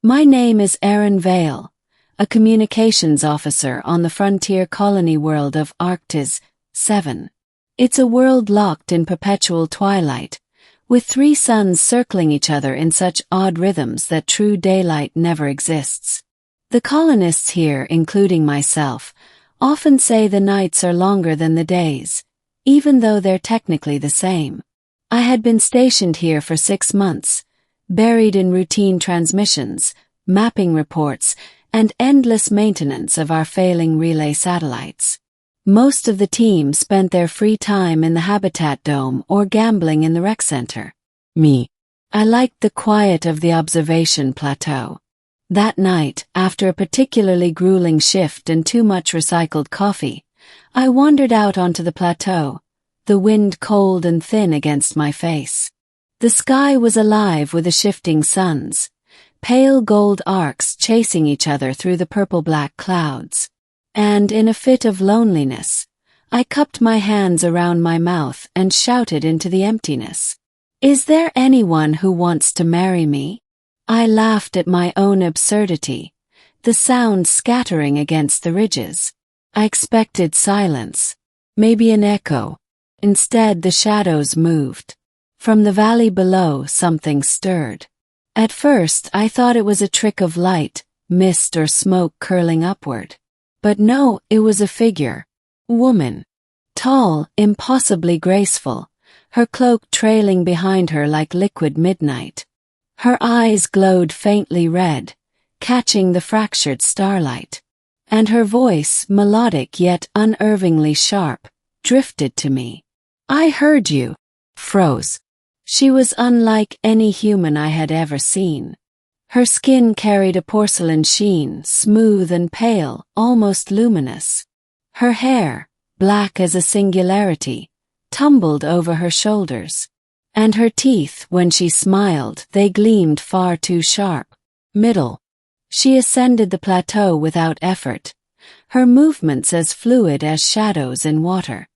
My name is Aaron Vale, a communications officer on the frontier colony world of Arctis 7. It's a world locked in perpetual twilight, with 3 suns circling each other in such odd rhythms that true daylight never exists. The colonists here, including myself, often say the nights are longer than the days, even though they're technically the same. I had been stationed here for 6 months, buried in routine transmissions, mapping reports, and endless maintenance of our failing relay satellites. Most of the team spent their free time in the habitat dome or gambling in the rec center. Me. I liked the quiet of the observation plateau. That night, after a particularly grueling shift and too much recycled coffee, I wandered out onto the plateau, the wind cold and thin against my face. The sky was alive with the shifting suns, pale gold arcs chasing each other through the purple-black clouds. And in a fit of loneliness, I cupped my hands around my mouth and shouted into the emptiness. Is there anyone who wants to marry me? I laughed at my own absurdity, the sound scattering against the ridges. I expected silence, maybe an echo. Instead, the shadows moved. From the valley below, something stirred. At first, I thought it was a trick of light, mist or smoke curling upward. But no, it was a figure. Woman. Tall, impossibly graceful, her cloak trailing behind her like liquid midnight. Her eyes glowed faintly red, catching the fractured starlight. And her voice, melodic yet unervingly sharp, drifted to me. I heard you. Froze. She was unlike any human I had ever seen. Her skin carried a porcelain sheen, smooth and pale, almost luminous. Her hair, black as a singularity, tumbled over her shoulders. And her teeth, when she smiled, they gleamed far too sharp. Middle. She ascended the plateau without effort, her movements as fluid as shadows in water.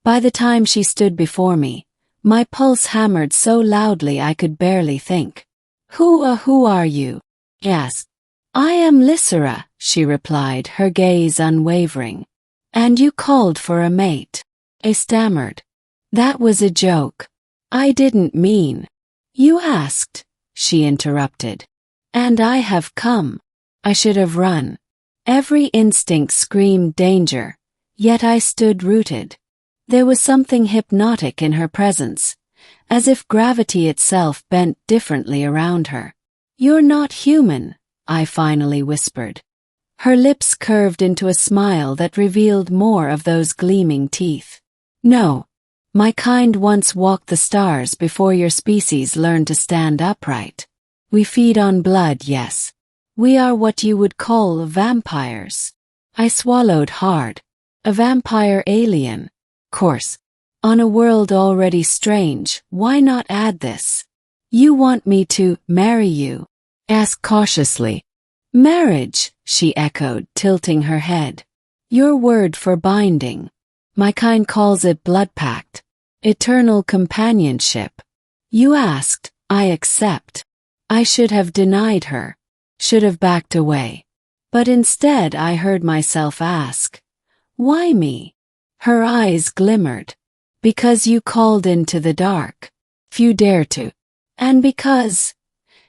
By the time she stood before me, my pulse hammered so loudly I could barely think. Who are you? Yes. I am Lysera, she replied, her gaze unwavering. And you called for a mate. I stammered. That was a joke. I didn't mean. You asked, she interrupted. And I have come. I should have run. Every instinct screamed danger, yet I stood rooted. There was something hypnotic in her presence, as if gravity itself bent differently around her. You're not human, I finally whispered. Her lips curved into a smile that revealed more of those gleaming teeth. No. My kind once walked the stars before your species learned to stand upright. We feed on blood, yes. We are what you would call vampires. I swallowed hard. A vampire alien. Course. On a world already strange, why not add this? You want me to marry you? Asked cautiously. Marriage, she echoed, tilting her head. Your word for binding. My kind calls it blood pact. Eternal companionship. You asked, I accept. I should have denied her. Should have backed away. But instead I heard myself ask, why me? Her eyes glimmered. Because you called into the dark. Few dare to. And because...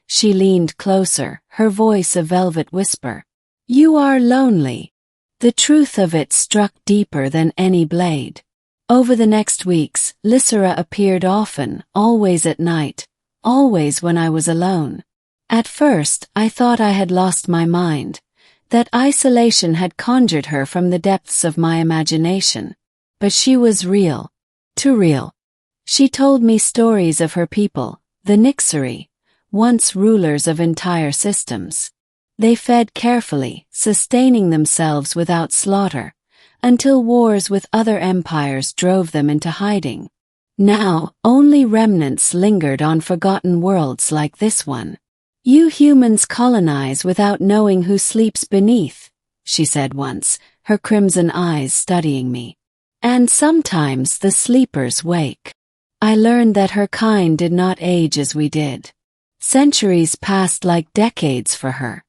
She leaned closer, her voice a velvet whisper. You are lonely. The truth of it struck deeper than any blade. Over the next weeks, Lysera appeared often, always at night, always when I was alone. At first, I thought I had lost my mind, that isolation had conjured her from the depths of my imagination. But she was real. Too real. She told me stories of her people, the Nixari, once rulers of entire systems. They fed carefully, sustaining themselves without slaughter, until wars with other empires drove them into hiding. Now, only remnants lingered on forgotten worlds like this one. You humans colonize without knowing who sleeps beneath, she said once, her crimson eyes studying me. And sometimes the sleepers wake. I learned that her kind did not age as we did. Centuries passed like decades for her.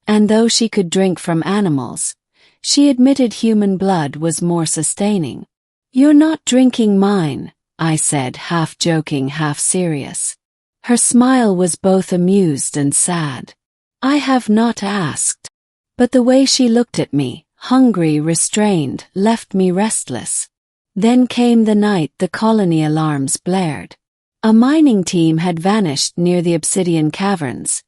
And though she could drink from animals, she admitted human blood was more sustaining. "You're not drinking mine," I said, half joking, half serious. Her smile was both amused and sad. "I have not asked." But the way she looked at me, hungry, restrained, left me restless. Then came the night the colony alarms blared. A mining team had vanished near the obsidian caverns,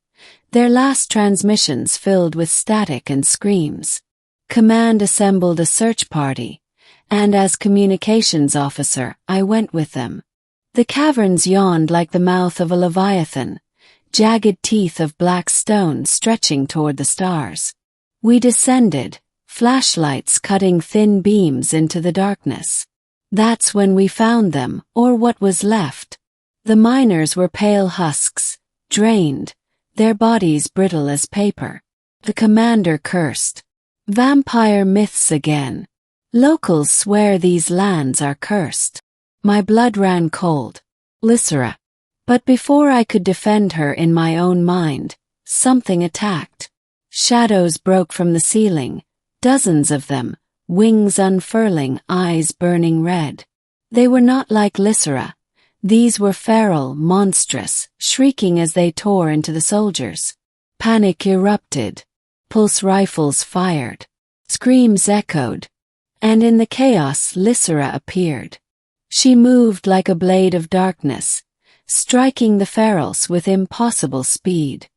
their last transmissions filled with static and screams. Command assembled a search party, and as communications officer, I went with them. The caverns yawned like the mouth of a leviathan, jagged teeth of black stone stretching toward the stars. We descended, flashlights cutting thin beams into the darkness. That's when we found them, or what was left. The miners were pale husks, drained, their bodies brittle as paper. The commander cursed. "Vampire myths again. Locals swear these lands are cursed." My blood ran cold. Lysera. But before I could defend her in my own mind, something attacked. Shadows broke from the ceiling, dozens of them, wings unfurling, eyes burning red. They were not like Lysera. These were feral, monstrous, shrieking as they tore into the soldiers. Panic erupted. Pulse rifles fired. Screams echoed. And in the chaos Lysera appeared. She moved like a blade of darkness, striking the ferals with impossible speed.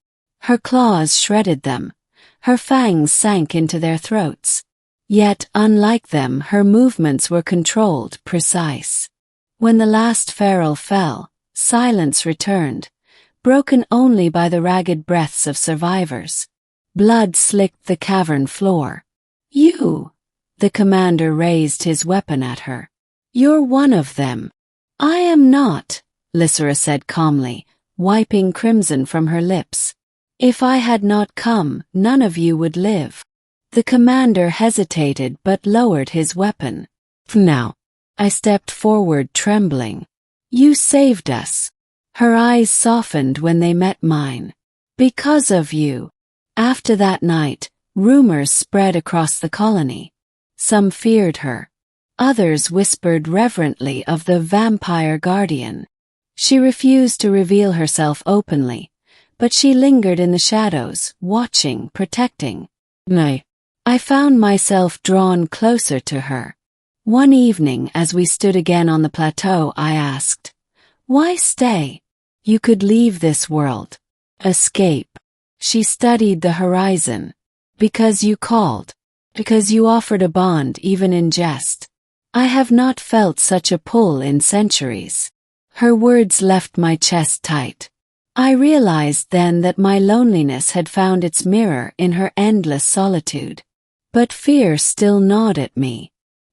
Her claws shredded them. Her fangs sank into their throats. Yet, unlike them, her movements were controlled, precise. When the last feral fell, silence returned, broken only by the ragged breaths of survivors. Blood slicked the cavern floor. "You!" The commander raised his weapon at her. "You're one of them." "I am not," Lysera said calmly, wiping crimson from her lips. "If I had not come, none of you would live." The commander hesitated but lowered his weapon. "Now." I stepped forward trembling. "You saved us." Her eyes softened when they met mine. "Because of you." After that night, rumors spread across the colony. Some feared her. Others whispered reverently of the vampire guardian. She refused to reveal herself openly, but she lingered in the shadows, watching, protecting. Nay. I found myself drawn closer to her. One evening as we stood again on the plateau, I asked, "Why stay? You could leave this world. Escape." She studied the horizon. "Because you called. Because you offered a bond even in jest. I have not felt such a pull in centuries." Her words left my chest tight. I realized then that my loneliness had found its mirror in her endless solitude. But fear still gnawed at me.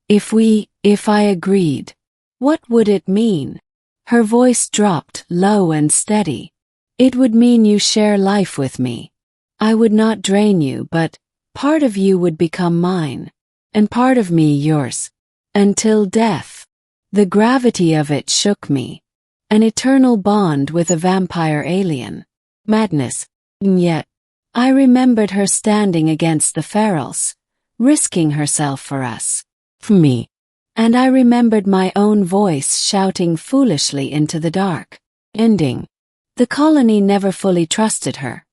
If I agreed, what would it mean? Her voice dropped, low and steady. "It would mean you share life with me. I would not drain you, but part of you would become mine, and part of me yours. Until death." The gravity of it shook me. An eternal bond with a vampire alien. Madness. And yet, I remembered her standing against the ferals, risking herself for us. For me. And I remembered my own voice shouting foolishly into the dark. Ending. The colony never fully trusted her,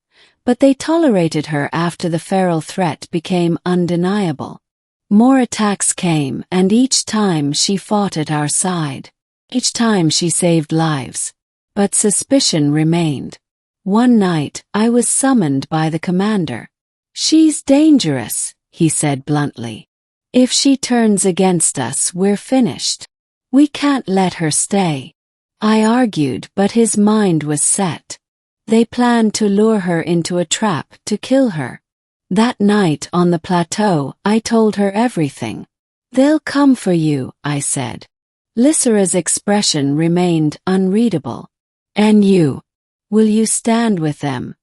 but they tolerated her after the feral threat became undeniable. More attacks came, and each time she fought at our side. Each time she saved lives. But suspicion remained. One night, I was summoned by the commander. "She's dangerous," he said bluntly. "If she turns against us, we're finished. We can't let her stay." I argued, but his mind was set. They planned to lure her into a trap to kill her. That night on the plateau, I told her everything. "They'll come for you," I said. Lysera's expression remained unreadable. "And you? Will you stand with them?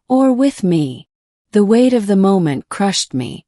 Or with me?" The weight of the moment crushed me.